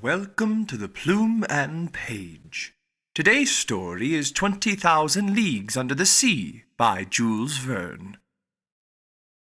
Welcome to the Plume and Page. Today's story is 20,000 Leagues Under the Sea by Jules Verne.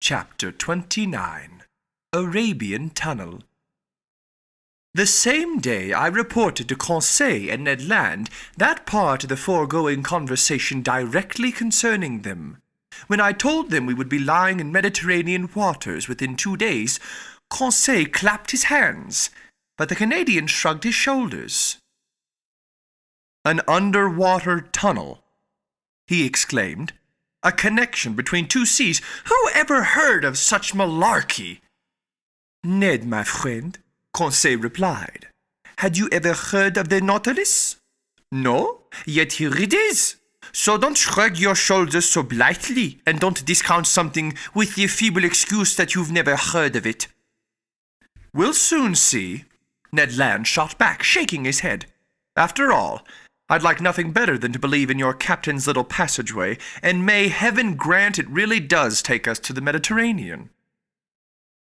Chapter 29. Arabian Tunnel. The same day I reported to Conseil and Ned Land that part of the foregoing conversation directly concerning them. When I told them we would be lying in Mediterranean waters within 2 days, Conseil clapped his hands, but the Canadian shrugged his shoulders. "An underwater tunnel," he exclaimed. "A connection between two seas. Who ever heard of such malarkey?" "Ned, my friend," Conseil replied, "had you ever heard of the Nautilus? No? Yet here it is. So don't shrug your shoulders so blithely, and don't discount something with the feeble excuse that you've never heard of it." "We'll soon see," Ned Land shot back, shaking his head. "After all, I'd like nothing better than to believe in your captain's little passageway, and may heaven grant it really does take us to the Mediterranean."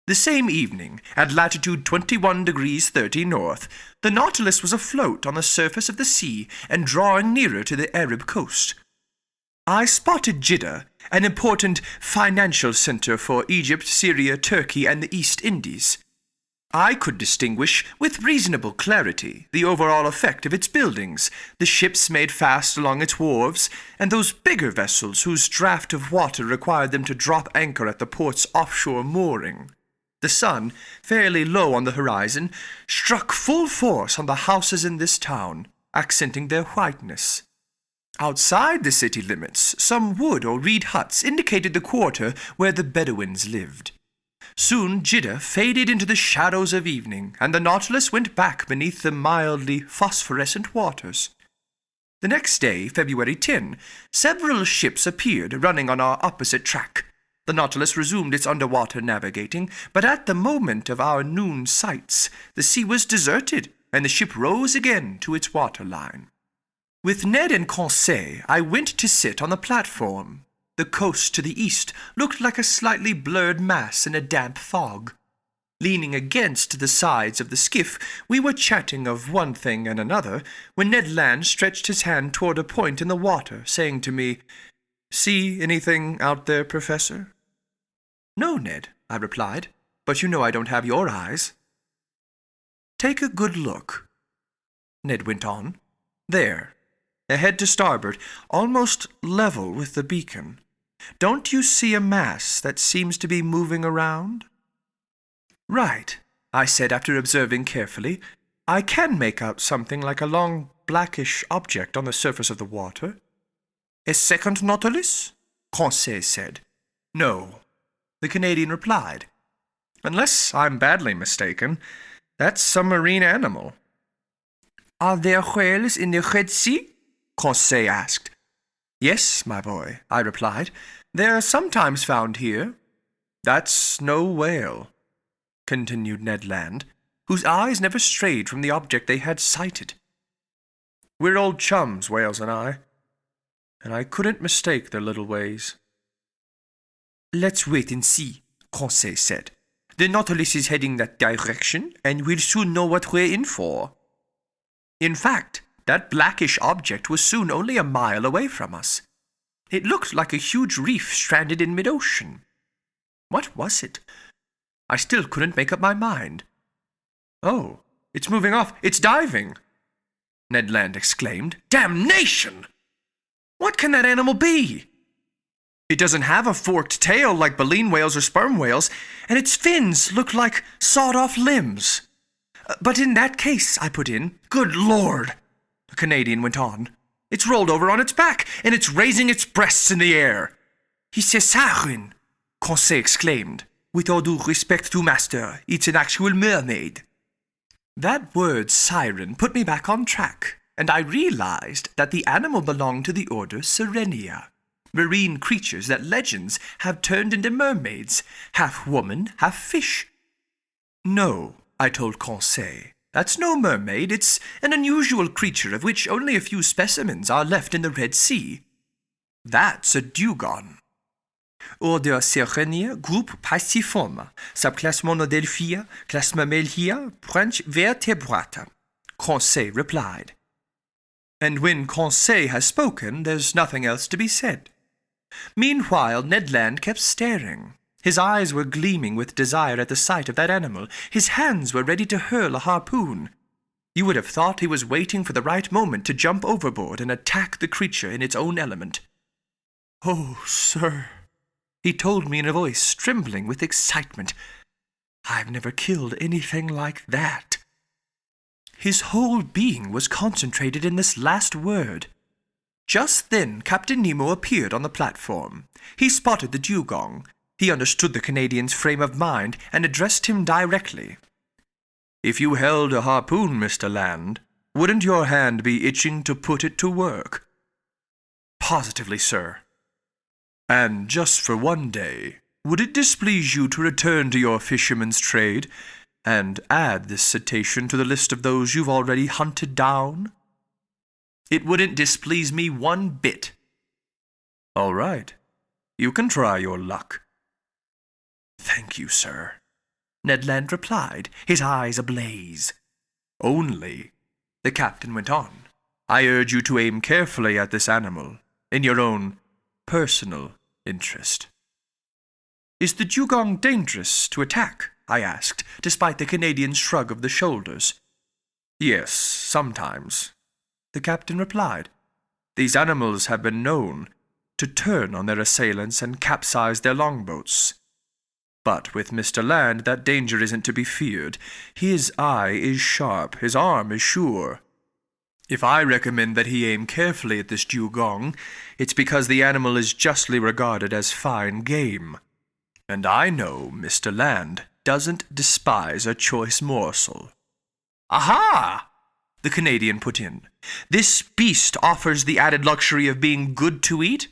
The same evening, at latitude 21 degrees 30 north, the Nautilus was afloat on the surface of the sea and drawing nearer to the Arab coast. I spotted Jeddah, an important financial center for Egypt, Syria, Turkey, and the East Indies. I could distinguish, with reasonable clarity, the overall effect of its buildings, the ships made fast along its wharves, and those bigger vessels whose draught of water required them to drop anchor at the port's offshore mooring. The sun, fairly low on the horizon, struck full force on the houses in this town, accenting their whiteness. Outside the city limits, some wood or reed huts indicated the quarter where the Bedouins lived. Soon Jeddah faded into the shadows of evening, and the Nautilus went back beneath the mildly phosphorescent waters. The next day, February 10, several ships appeared running on our opposite track. The Nautilus resumed its underwater navigating, but at the moment of our noon sights, the sea was deserted, and the ship rose again to its waterline. With Ned and Conseil, I went to sit on the platform. The coast to the east looked like a slightly blurred mass in a damp fog. Leaning against the sides of the skiff, we were chatting of one thing and another, when Ned Land stretched his hand toward a point in the water, saying to me, "See anything out there, Professor?" "No, Ned," I replied, "but you know I don't have your eyes." "Take a good look," Ned went on. "There, ahead to starboard, almost level with the beacon. Don't you see a mass that seems to be moving around?" "Right," I said after observing carefully. "I can make out something like a long blackish object on the surface of the water." "A second Nautilus?" Conseil said. "No," the Canadian replied. "Unless I'm badly mistaken, that's some marine animal." "Are there whales in the Red Sea?" Conseil asked. "Yes, my boy," I replied. "They're sometimes found here." "That's no whale," continued Ned Land, whose eyes never strayed from the object they had sighted. "We're old chums, Whales and I couldn't mistake their little ways." "Let's wait and see," Conseil said. "The Nautilus is heading that direction, and we'll soon know what we're in for." In fact, that blackish object was soon only a mile away from us. It looked like a huge reef stranded in mid-ocean. What was it? I still couldn't make up my mind. "Oh, it's moving off! It's diving!" Ned Land exclaimed. "Damnation! What can that animal be? It doesn't have a forked tail like baleen whales or sperm whales, and its fins look like sawed-off limbs." "But in that case," I put in, "good Lord!" the Canadian went on. "It's rolled over on its back, and it's raising its breasts in the air." "C'est siren!" Conseil exclaimed. "With all due respect to master, it's an actual mermaid." That word siren put me back on track, and I realized that the animal belonged to the order Sirenia, marine creatures that legends have turned into mermaids, half woman, half fish. "No," I told Conseil, "that's no mermaid. It's an unusual creature of which only a few specimens are left in the Red Sea. That's a dugong." Order Serenia, group Pisciforma, subclass Monodelphia, class Mammalia, branch Vertebrata. Conseil replied. And when Conseil has spoken, there's nothing else to be said. Meanwhile, Ned Land kept staring. His eyes were gleaming with desire at the sight of that animal. His hands were ready to hurl a harpoon. You would have thought he was waiting for the right moment to jump overboard and attack the creature in its own element. "Oh, sir," he told me in a voice trembling with excitement, "I've never killed anything like that." His whole being was concentrated in this last word. Just then Captain Nemo appeared on the platform. He spotted the dugong. He understood the Canadian's frame of mind and addressed him directly. "If you held a harpoon, Mr. Land, wouldn't your hand be itching to put it to work?" "Positively, sir." "And just for one day, would it displease you to return to your fisherman's trade and add this cetacean to the list of those you've already hunted down?" "It wouldn't displease me one bit." "All right. You can try your luck." "Thank you, sir," Ned Land replied, his eyes ablaze. "Only," the captain went on, "I urge you to aim carefully at this animal, in your own personal interest." "Is the dugong dangerous to attack?" I asked, despite the Canadian's shrug of the shoulders. "Yes, sometimes," the captain replied. "These animals have been known to turn on their assailants and capsize their longboats. But with Mr. Land, that danger isn't to be feared. His eye is sharp, his arm is sure. If I recommend that he aim carefully at this dugong, it's because the animal is justly regarded as fine game. And I know Mr. Land doesn't despise a choice morsel." "Aha!" the Canadian put in. "This beast offers the added luxury of being good to eat?"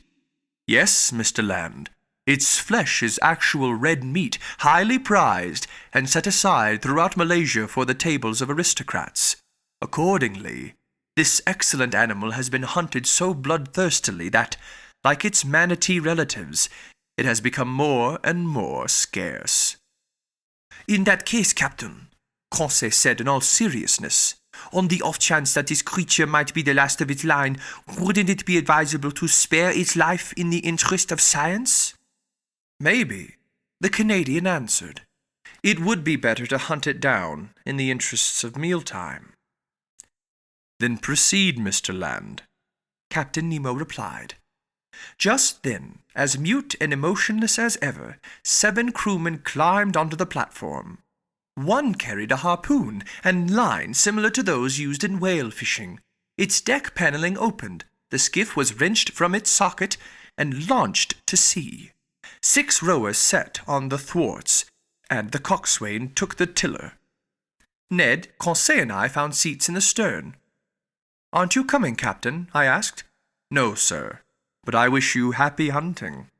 "Yes, Mr. Land. Its flesh is actual red meat, highly prized and set aside throughout Malaysia for the tables of aristocrats. Accordingly, this excellent animal has been hunted so bloodthirstily that, like its manatee relatives, it has become more and more scarce." "In that case, Captain," Conseil said in all seriousness, "on the off chance that this creature might be the last of its line, wouldn't it be advisable to spare its life in the interest of science?" "Maybe," the Canadian answered. "It would be better to hunt it down in the interests of mealtime." "Then proceed, Mr. Land," Captain Nemo replied. Just then, as mute and emotionless as ever, 7 crewmen climbed onto the platform. One carried a harpoon and line similar to those used in whale fishing. Its deck paneling opened, the skiff was wrenched from its socket, and launched to sea. 6 rowers sat on the thwarts, and the coxswain took the tiller. Ned, Conseil, and I found seats in the stern. "Aren't you coming, Captain?" I asked. "No, sir, but I wish you happy hunting."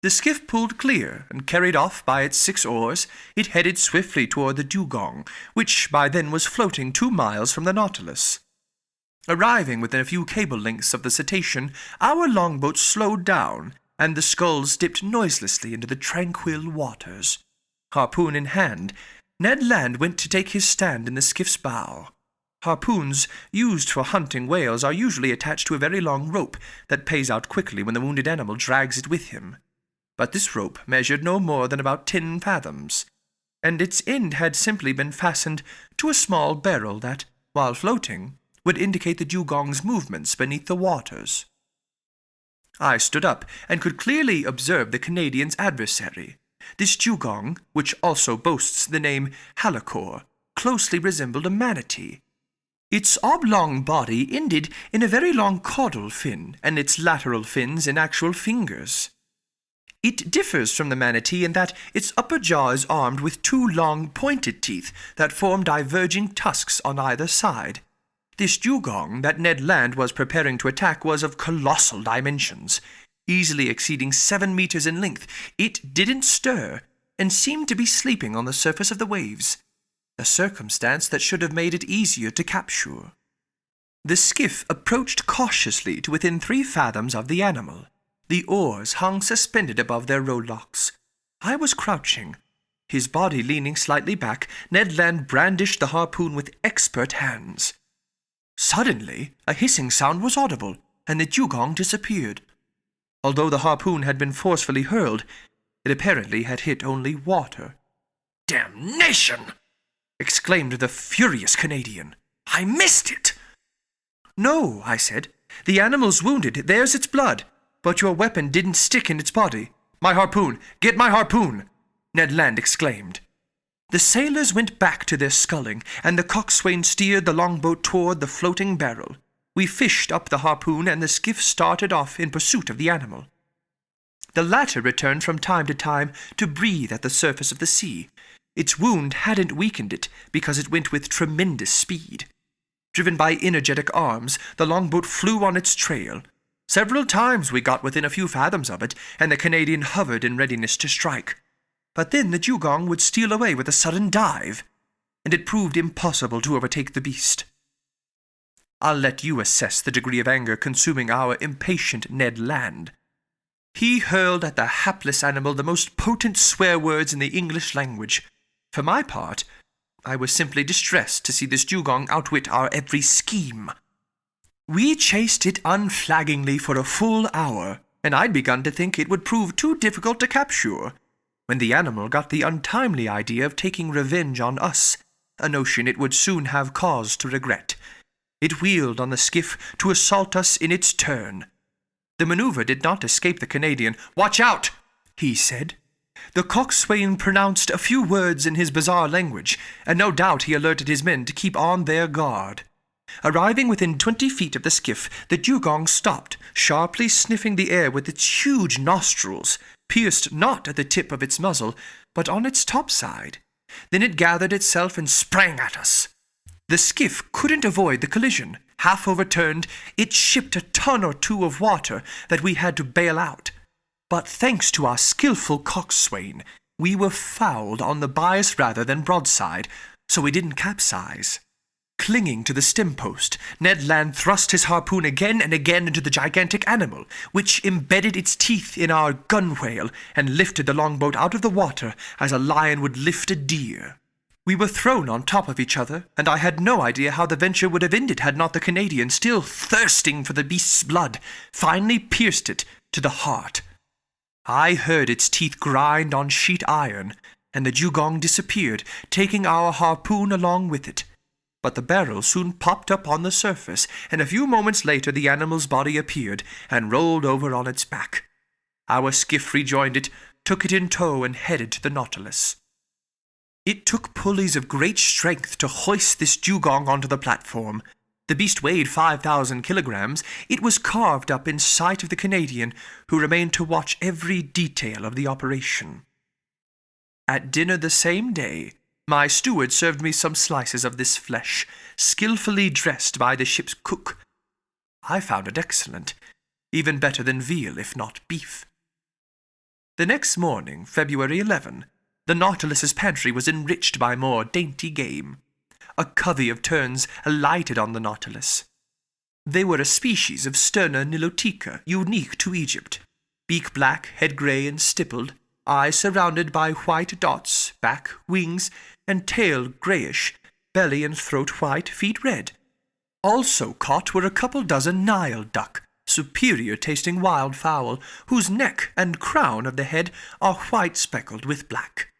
The skiff pulled clear, and carried off by its 6 oars, it headed swiftly toward the dugong, which by then was floating 2 miles from the Nautilus. Arriving within a few cable lengths of the cetacean, our longboat slowed down, and the sculls dipped noiselessly into the tranquil waters. Harpoon in hand, Ned Land went to take his stand in the skiff's bow. Harpoons used for hunting whales are usually attached to a very long rope that pays out quickly when the wounded animal drags it with him. But this rope measured no more than about 10 fathoms, and its end had simply been fastened to a small barrel that, while floating, would indicate the dugong's movements beneath the waters. I stood up and could clearly observe the Canadian's adversary. This dugong, which also boasts the name halicore, closely resembled a manatee. Its oblong body ended in a very long caudal fin, and its lateral fins in actual fingers. It differs from the manatee in that its upper jaw is armed with 2 long, pointed teeth that form diverging tusks on either side. This dugong that Ned Land was preparing to attack was of colossal dimensions, easily exceeding 7 meters in length. It didn't stir, and seemed to be sleeping on the surface of the waves, a circumstance that should have made it easier to capture. The skiff approached cautiously to within 3 fathoms of the animal. The oars hung suspended above their rowlocks. I was crouching. His body leaning slightly back, Ned Land brandished the harpoon with expert hands. Suddenly, a hissing sound was audible, and the dugong disappeared. Although the harpoon had been forcefully hurled, it apparently had hit only water. "Damnation!" exclaimed the furious Canadian. "I missed it!" "No," I said. "The animal's wounded. There's its blood. But your weapon didn't stick in its body." "My harpoon! Get my harpoon!" Ned Land exclaimed. The sailors went back to their sculling, and the coxswain steered the longboat toward the floating barrel. We fished up the harpoon, and the skiff started off in pursuit of the animal. The latter returned from time to time to breathe at the surface of the sea. Its wound hadn't weakened it, because it went with tremendous speed. Driven by energetic arms, the longboat flew on its trail. Several times we got within a few fathoms of it, and the Canadian hovered in readiness to strike. But then the dugong would steal away with a sudden dive, and it proved impossible to overtake the beast. I'll let you assess the degree of anger consuming our impatient Ned Land. He hurled at the hapless animal the most potent swear words in the English language. For my part, I was simply distressed to see this dugong outwit our every scheme. We chased it unflaggingly for a full hour, and I'd begun to think it would prove too difficult to capture, when the animal got the untimely idea of taking revenge on us, a notion it would soon have cause to regret. It wheeled on the skiff to assault us in its turn. The maneuver did not escape the Canadian. "Watch out!" he said. The coxswain pronounced a few words in his bizarre language, and no doubt he alerted his men to keep on their guard. Arriving within 20 feet of the skiff, the dugong stopped, sharply sniffing the air with its huge nostrils, pierced not at the tip of its muzzle, but on its topside. Then it gathered itself and sprang at us. The skiff couldn't avoid the collision. Half overturned, it shipped a ton or two of water that we had to bail out. But thanks to our skillful coxswain, we were fouled on the bias rather than broadside, so we didn't capsize. Clinging to the stem post, Ned Land thrust his harpoon again and again into the gigantic animal, which embedded its teeth in our gunwale and lifted the longboat out of the water as a lion would lift a deer. We were thrown on top of each other, and I had no idea how the venture would have ended had not the Canadian, still thirsting for the beast's blood, finally pierced it to the heart. I heard its teeth grind on sheet iron, and the dugong disappeared, taking our harpoon along with it. But the barrel soon popped up on the surface, and a few moments later the animal's body appeared and rolled over on its back. Our skiff rejoined it, took it in tow, and headed to the Nautilus. It took pulleys of great strength to hoist this dugong onto the platform. The beast weighed 5,000 kilograms. It was carved up in sight of the Canadian, who remained to watch every detail of the operation. At dinner the same day, my steward served me some slices of this flesh, skillfully dressed by the ship's cook. I found it excellent, even better than veal, if not beef. The next morning, February 11, the Nautilus's pantry was enriched by more dainty game. A covey of terns alighted on the Nautilus. They were a species of Sterna nilotica, unique to Egypt. Beak black, head grey and stippled, eyes surrounded by white dots, back, wings, and tail greyish, belly and throat white, feet red. Also caught were a couple dozen Nile duck, superior tasting wildfowl, whose neck and crown of the head are white speckled with black.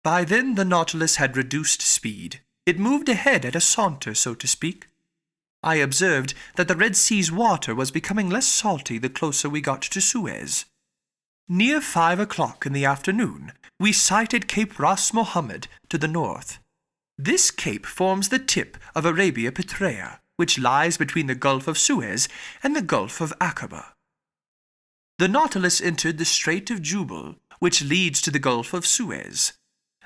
By then the Nautilus had reduced speed. It moved ahead at a saunter, so to speak. I observed that the Red Sea's water was becoming less salty the closer we got to Suez. Near 5 o'clock in the afternoon, we sighted Cape Ras Mohammed to the north. This cape forms the tip of Arabia Petraea, which lies between the Gulf of Suez and the Gulf of Aqaba. The Nautilus entered the Strait of Jubal, which leads to the Gulf of Suez.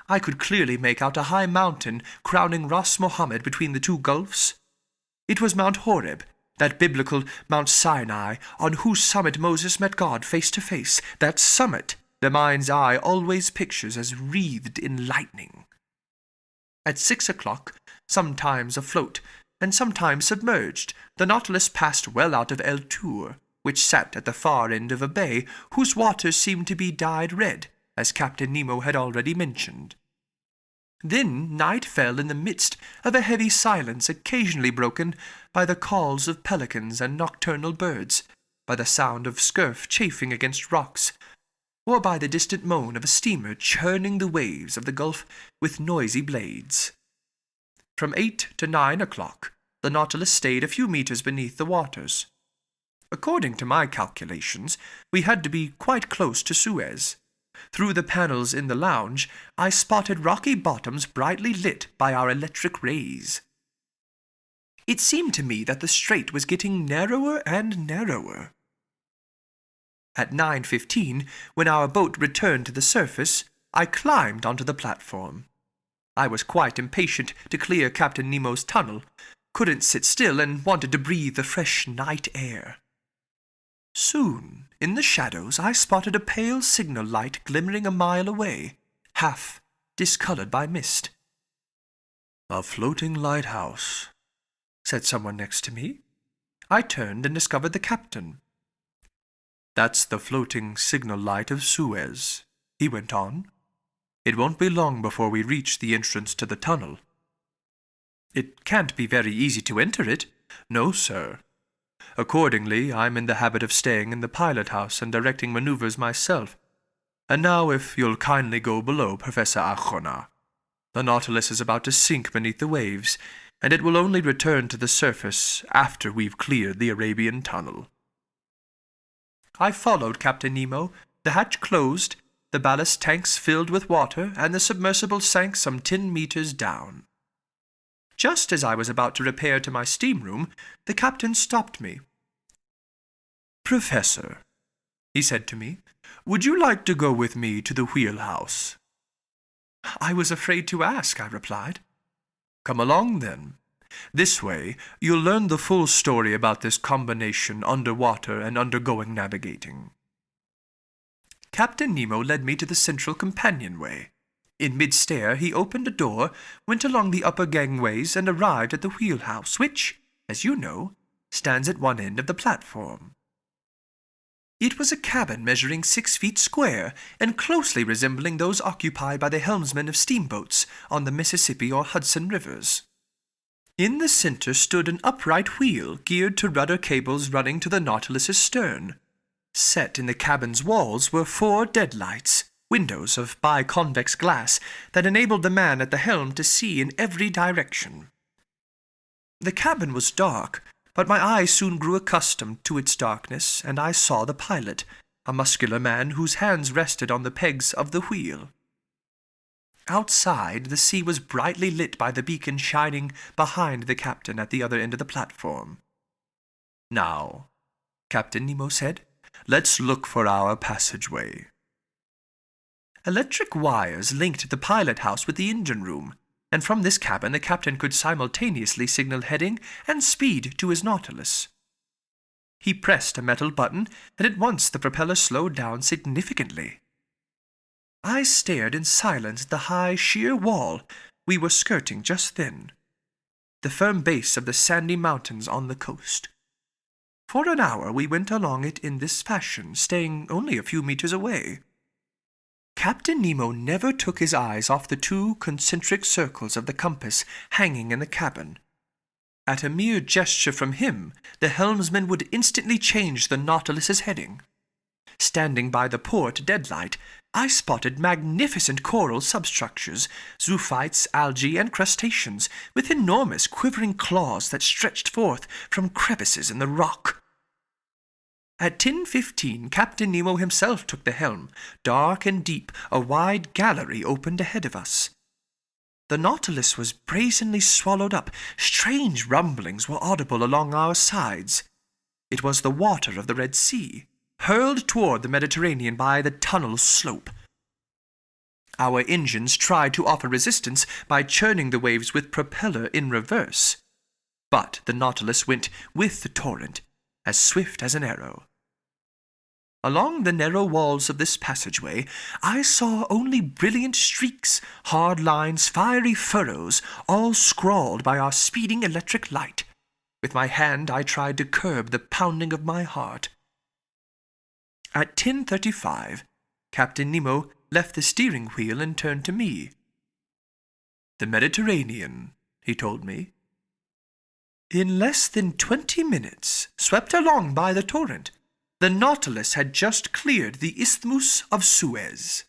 I could clearly make out a high mountain crowning Ras Mohammed between the two gulfs. It was Mount Horeb, that biblical Mount Sinai, on whose summit Moses met God face to face, that summit the mind's eye always pictures as wreathed in lightning. At 6 o'clock, sometimes afloat and sometimes submerged, the Nautilus passed well out of El Tur, which sat at the far end of a bay whose waters seemed to be dyed red, as Captain Nemo had already mentioned. Then night fell in the midst of a heavy silence occasionally broken by the calls of pelicans and nocturnal birds, by the sound of scurf chafing against rocks, or by the distant moan of a steamer churning the waves of the Gulf with noisy blades. From 8 to 9 o'clock, the Nautilus stayed a few meters beneath the waters. According to my calculations, we had to be quite close to Suez. Through the panels in the lounge, I spotted rocky bottoms brightly lit by our electric rays. It seemed to me that the strait was getting narrower and narrower. At 9:15, when our boat returned to the surface, I climbed onto the platform. I was quite impatient to clear Captain Nemo's tunnel, couldn't sit still, and wanted to breathe the fresh night air. Soon, in the shadows, I spotted a pale signal light glimmering a mile away, half discolored by mist. "A floating lighthouse," said someone next to me. I turned and discovered the captain. "That's the floating signal light of Suez," he went on. "It won't be long before we reach the entrance to the tunnel." "It can't be very easy to enter it." "No, sir. Accordingly, I'm in the habit of staying in the pilot-house and directing maneuvers myself. And now, if you'll kindly go below, Professor Arjona. The Nautilus is about to sink beneath the waves, and it will only return to the surface after we've cleared the Arabian Tunnel." I followed Captain Nemo. The hatch closed, the ballast tanks filled with water, and the submersible sank some 10 meters down. Just as I was about to repair to my steam room, the captain stopped me. "Professor," he said to me, "would you like to go with me to the wheelhouse?" "I was afraid to ask," I replied. "Come along, then. This way, you'll learn the full story about this combination underwater and undergoing navigating." Captain Nemo led me to the central companionway. In mid-stair, he opened a door, went along the upper gangways, and arrived at the wheelhouse, which, as you know, stands at one end of the platform. It was a cabin measuring 6 feet square and closely resembling those occupied by the helmsmen of steamboats on the Mississippi or Hudson rivers. In the center stood an upright wheel geared to rudder cables running to the Nautilus's stern. Set in the cabin's walls were 4 deadlights, windows of biconvex glass that enabled the man at the helm to see in every direction. The cabin was dark, but my eyes soon grew accustomed to its darkness, and I saw the pilot, a muscular man whose hands rested on the pegs of the wheel. Outside, the sea was brightly lit by the beacon shining behind the captain at the other end of the platform. "Now," Captain Nemo said, "let's look for our passageway." Electric wires linked the pilot-house with the engine room, and from this cabin the captain could simultaneously signal heading and speed to his Nautilus. He pressed a metal button, and at once the propeller slowed down significantly. I stared in silence at the high, sheer wall we were skirting just then, the firm base of the sandy mountains on the coast. For an hour we went along it in this fashion, staying only a few meters away. Captain Nemo never took his eyes off the 2 concentric circles of the compass hanging in the cabin. At a mere gesture from him, the helmsman would instantly change the Nautilus's heading. Standing by the port deadlight, I spotted magnificent coral substructures, zoophytes, algae, and crustaceans, with enormous quivering claws that stretched forth from crevices in the rock. At 10:15, Captain Nemo himself took the helm. Dark and deep, a wide gallery opened ahead of us. The Nautilus was brazenly swallowed up. Strange rumblings were audible along our sides. It was the water of the Red Sea, hurled toward the Mediterranean by the tunnel's slope. Our engines tried to offer resistance by churning the waves with propeller in reverse. But the Nautilus went with the torrent, as swift as an arrow. Along the narrow walls of this passageway, I saw only brilliant streaks, hard lines, fiery furrows, all scrawled by our speeding electric light. With my hand I tried to curb the pounding of my heart. At 10:35, Captain Nemo left the steering wheel and turned to me. "The Mediterranean," he told me. In less than 20 minutes, swept along by the torrent, the Nautilus had just cleared the Isthmus of Suez.